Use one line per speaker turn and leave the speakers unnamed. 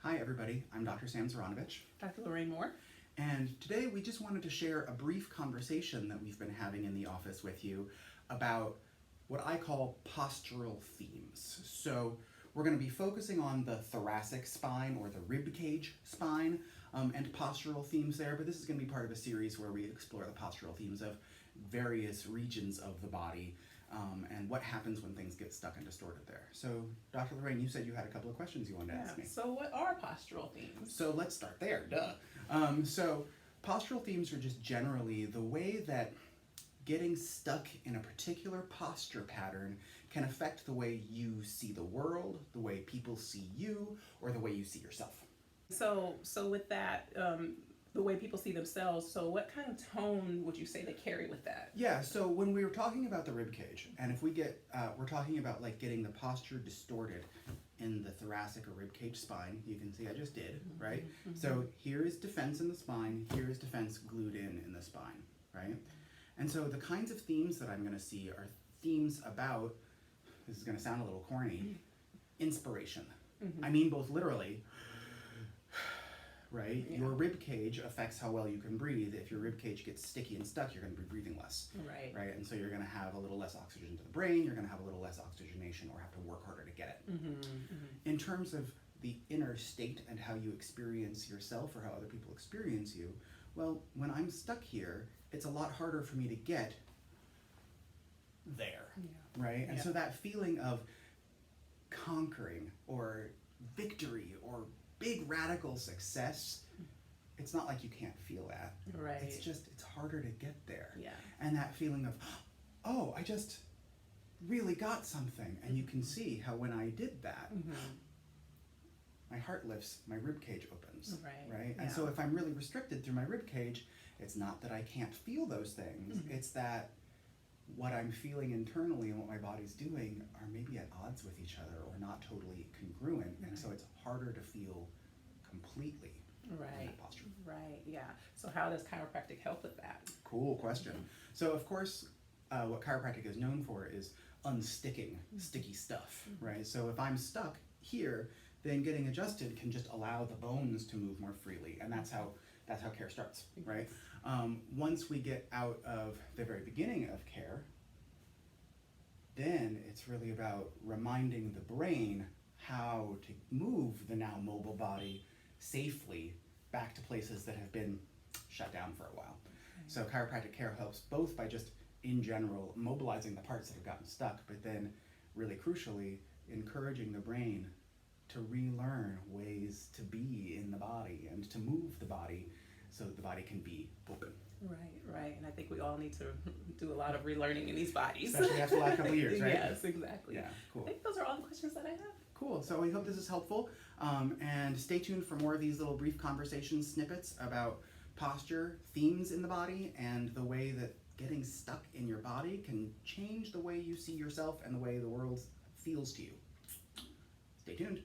Hi everybody, I'm Dr. Sam Zaranovich,
Dr. Lorraine Moore.
and today we just wanted to share a brief conversation that we've been having in the office with you about what I call postural themes. So we're going to be focusing on the thoracic spine or the rib cage spine and postural themes there, but this is going to be part of a series where we explore the postural themes of various regions of the body and what happens when things get stuck and distorted there. So, Dr. Lorraine, you said you had a couple of questions you wanted to ask me.
So what are postural themes?
So let's start there, duh. So postural themes are just generally the way that getting stuck in a particular posture pattern can affect the way you see the world, the way people see you, or the way you see yourself.
So with that, the way people see themselves, so what kind of tone would you say they carry with that?
Yeah, so when we were talking about the rib cage, and if we get, we're talking about like getting the posture distorted in the thoracic or rib cage spine, you can see I just did, right? So here is defense in the spine, here is defense glued in the spine, right? And so the kinds of themes that I'm gonna see are themes about, this is gonna sound a little corny, inspiration. I mean both literally, right?
Yeah.
Your rib cage affects how well you can breathe. If your rib cage gets sticky and stuck, you're going to be breathing less.
Right.
Right? And so you're going to have a little less oxygen to the brain, you're going to have a little less oxygenation or have to work harder to get it. In terms of the inner state and how you experience yourself or how other people experience you, well, when I'm stuck here, it's a lot harder for me to get there.
Yeah.
Right? And
Yeah.
so that feeling of conquering or victory or big radical success, it's not like you can't feel that.
Right.
It's just, it's harder to get there.
Yeah.
And that feeling of, oh, I just really got something. And you can see how when I did that, my heart lifts, my rib cage opens.
Right.
And so if I'm really restricted through my rib cage, it's not that I can't feel those things. It's that what I'm feeling internally and what my body's doing are maybe at odds with each other or not totally congruent, and so it's harder to feel completely in that posture.
Right, yeah. So how does chiropractic help with that?
Cool question. So of course, what chiropractic is known for is unsticking sticky stuff, right? So if I'm stuck here, then getting adjusted can just allow the bones to move more freely, and that's how care starts, right? Once we get out of the very beginning of care, then it's really about reminding the brain how to move the now mobile body safely back to places that have been shut down for a while. So chiropractic care helps both by just, in general, mobilizing the parts that have gotten stuck, but then really crucially, encouraging the brain to relearn ways to be in the body and to move the body so that the body can be open.
Right. And I think we all need to do a lot of relearning in these bodies.
Especially after the last couple of years, right?
Yes, exactly.
Yeah, cool.
I think those are all the questions that I have.
Cool, so we hope this is helpful, and stay tuned for more of these little brief conversation snippets about posture, themes in the body, and the way that getting stuck in your body can change the way you see yourself and the way the world feels to you. Stay tuned.